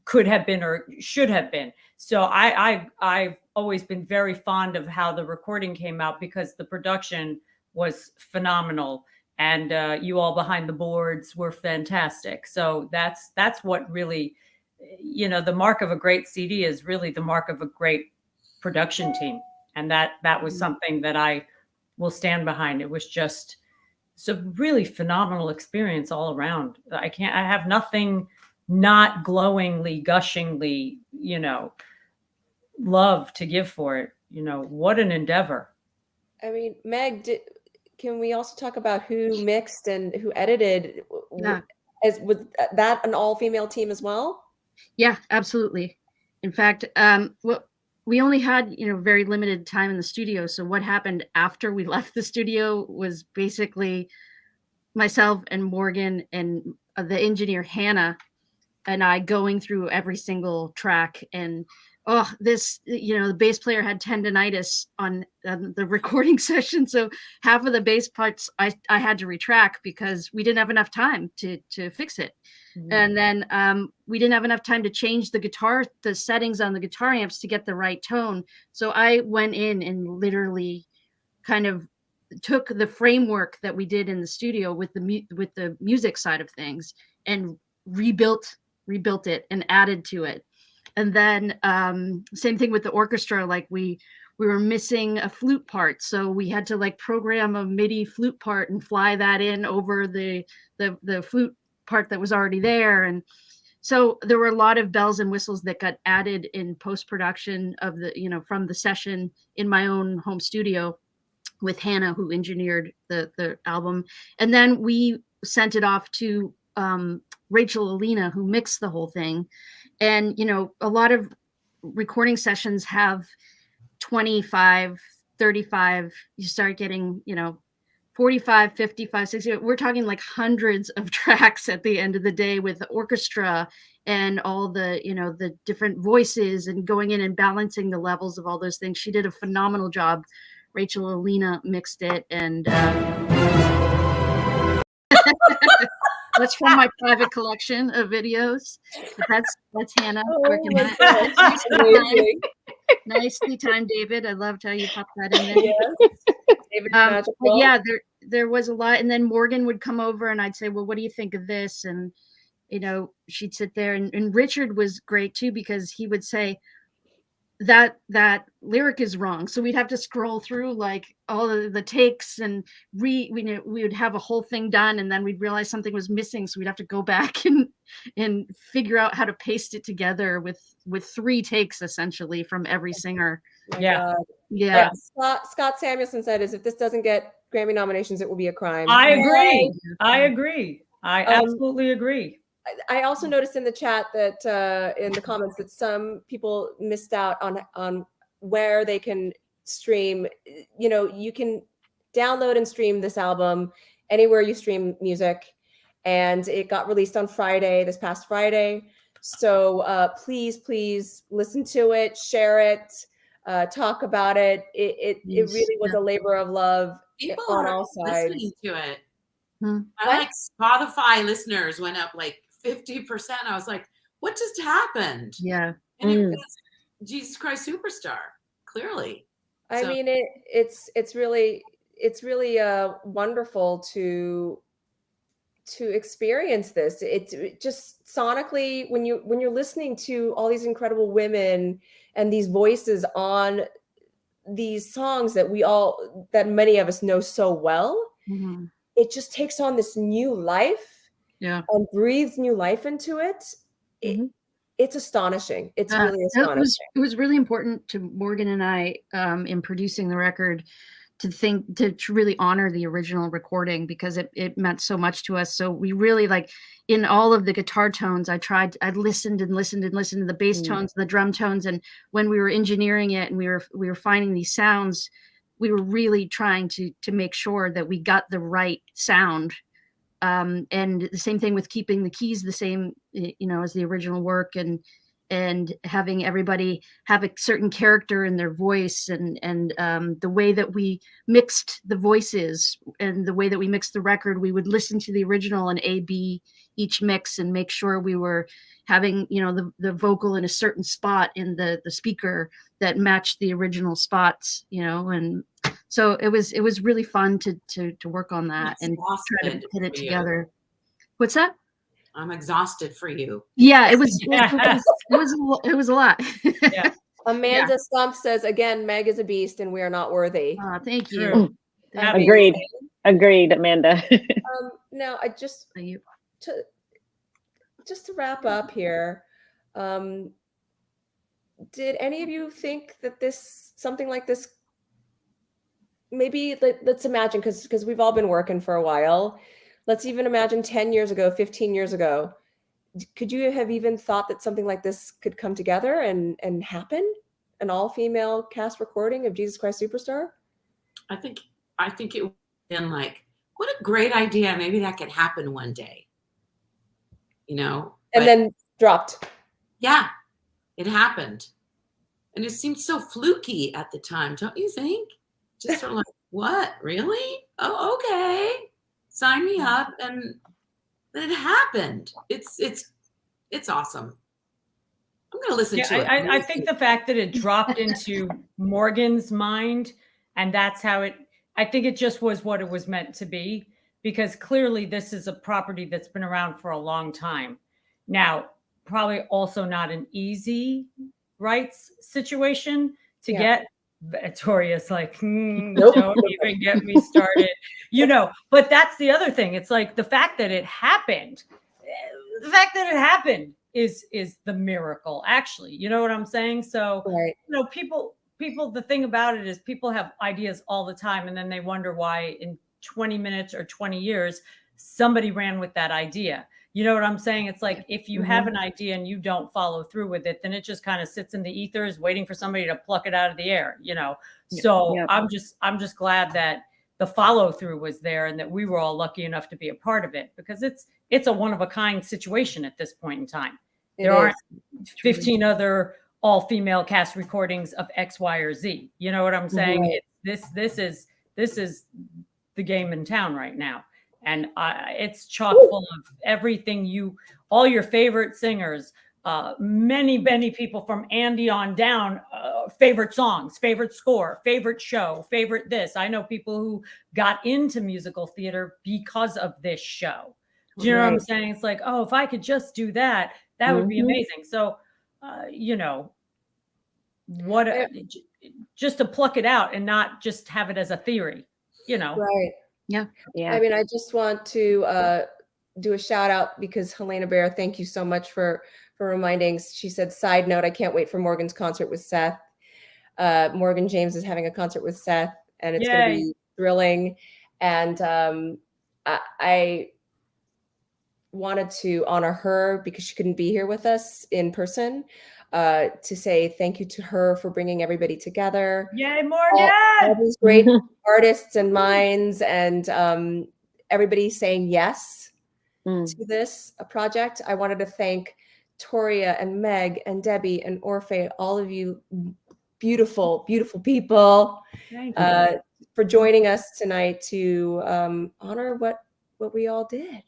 could have been or should have been. So I've always been very fond of how the recording came out, because the production was phenomenal, and you all behind the boards were fantastic. So that's what really, the mark of a great CD is really the mark of a great production team. And that was something that I will stand behind. It was just, it's a really phenomenal experience all around. I have nothing not glowingly, gushingly, love to give for it. What an endeavor.
I mean, Meg, can we also talk about who mixed and who edited?
Yeah.
Was that an all-female team as well?
Yeah, absolutely. In fact, we only had, very limited time in the studio. So what happened after we left the studio was basically myself and Morgan and the engineer Hannah and I going through every single track. And the bass player had tendonitis on the recording session. So half of the bass parts I had to retrack because we didn't have enough time to fix it. Mm-hmm. And then we didn't have enough time to change the settings on the guitar amps to get the right tone. So I went in and literally kind of took the framework that we did in the studio with the music side of things and rebuilt it and added to it. And then same thing with the orchestra. Like we were missing a flute part, so we had to program a MIDI flute part and fly that in over the flute part that was already there. And so there were a lot of bells and whistles that got added in post-production of from the session in my own home studio with Hannah, who engineered the album. And then we sent it off to Rachel Alina, who mixed the whole thing. And, a lot of recording sessions have 25, 35, you start getting, 45, 55, 60. We're talking like hundreds of tracks at the end of the day with the orchestra and all the, you know, the different voices and going in and balancing the levels of all those things. She did a phenomenal job. Rachel Alina mixed it, and that's from my private collection of videos. But that's Hannah working on it. Nicely timed, David. I loved how you popped that in there.
Yes. David
But yeah, there was a lot, and then Morgan would come over, and I'd say, "Well, what do you think of this?" And you know, she'd sit there, and Richard was great too, because he would say that lyric is wrong, so we'd have to scroll through like all of the takes, and we would have a whole thing done, and then we'd realize something was missing, so we'd have to go back and figure out how to paste it together with 3 takes essentially from every singer.
Yeah.
Yeah.
Scott Samuelson said, "Is if this doesn't get Grammy nominations, it will be a crime."
I agree. I absolutely agree.
I also noticed in the chat that in the comments that some people missed out on where they can stream. You know, you can download and stream this album anywhere you stream music, and it got released on Friday, this past Friday. So please listen to it, share it, talk about it. It really was a labor of love
People
on
are
all sides.
listening to it. I like Spotify listeners went up like 50%. I was like, what just happened?
Yeah.
And it was Jesus Christ Superstar, clearly.
I mean, it's really wonderful to experience this. It just sonically, when you're listening to all these incredible women and these voices on these songs that that many of us know so well, it just takes on this new life.
Yeah.
And breathes new life into it. It's astonishing. It's really astonishing.
It was really important to Morgan and I in producing the record to really honor the original recording, because it meant so much to us. So we really, like, in all of the guitar tones, I listened to the bass tones, the drum tones, and when we were engineering it and we were finding these sounds, we were really trying to make sure that we got the right sound. And the same thing with keeping the keys the same, you know, as the original work, and having everybody have a certain character in their voice, and the way that we mixed the voices and the way that we mixed the record, we would listen to the original and A/B each mix and make sure we were having, you know, the vocal in a certain spot in the speaker that matched the original spots, you know, and so it was really fun to work on that and try to put it together. What's that?
I'm exhausted for you.
Yeah, it was a lot.
Yeah.
Amanda Stump says, again, Meg is a beast and we are not worthy.
Thank you.
Agreed, Amanda.
Now, I just to wrap up here, did any of you think that something like this, maybe let's imagine, because we've all been working for a while. Let's even imagine 10 years ago, 15 years ago. Could you have even thought that something like this could come together and happen? An all-female cast recording of Jesus Christ Superstar?
I think it would have been like, what a great idea. Maybe that could happen one day. You know?
And then dropped.
Yeah, it happened. And it seemed so fluky at the time, don't you think? Just sort of like, what? Really? Oh, okay. Sign me up. And then it happened. It's awesome. I'm going to listen to it.
I think the fact that it dropped into Morgan's mind, and that's how I think it just was what it was meant to be, because clearly this is a property that's been around for a long time. Now, probably also not an easy rights situation to get. Torya's like,
nope.
Don't even get me started, you know, but that's the other thing. It's like the fact that it happened is the miracle, actually, you know what I'm saying? So,
right.
You know, people, the thing about it is people have ideas all the time, and then they wonder why in 20 minutes or 20 years, somebody ran with that idea. You know what I'm saying? It's like, if you have an idea and you don't follow through with it, then it just kind of sits in the ethers waiting for somebody to pluck it out of the air, you know? So I'm just glad that the follow through was there and that we were all lucky enough to be a part of it, because it's a one of a kind situation at this point in time. There aren't 15 other all-female cast recordings of X, Y, or Z. You know what I'm saying?
Right.
This is the game in town right now, and it's chock full of everything all your favorite singers, many people from Andy on down, favorite songs, favorite score, favorite show, favorite this. I know people who got into musical theater because of this show. Do you know what I'm saying? It's like, oh, if I could just do that, that would be amazing. So, you know, just to pluck it out and not just have it as a theory, you know?
Right.
Yeah.
Yeah.
I mean, I just want to do a shout out because Helena Bear, thank you so much for reminding. She said, side note, I can't wait for Morgan's concert with Seth. Morgan James is having a concert with Seth, and it's going to be thrilling. And I wanted to honor her because she couldn't be here with us in person, to say thank you to her for bringing everybody together.
Yay, Morgan!
All these great artists and minds, and everybody saying yes to this project. I wanted to thank Torya and Meg and Debbie and Orfeh, all of you beautiful, beautiful people, for joining us tonight to honor what we all did.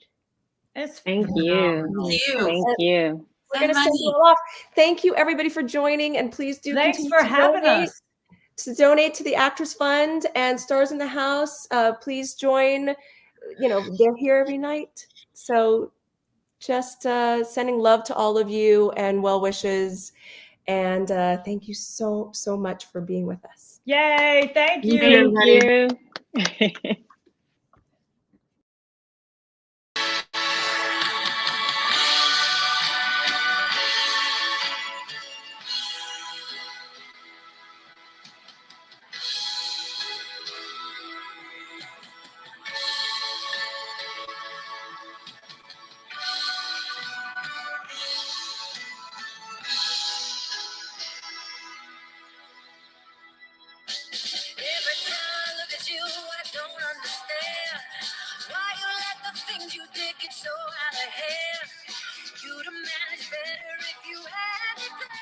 Thank you. Thank you.
We're going to send you all off. Thank you, everybody, for joining, and please do
Thanks
continue
for having us.
To donate to the Actors Fund and Stars in the House. Please join. You know, they're here every night. So just sending love to all of you and well wishes. And thank you so much for being with us.
Yay, thank you.
Thank you.
Every time I look at you, I don't understand why you let the things you did get so out of hand. You'd have managed better if you had it.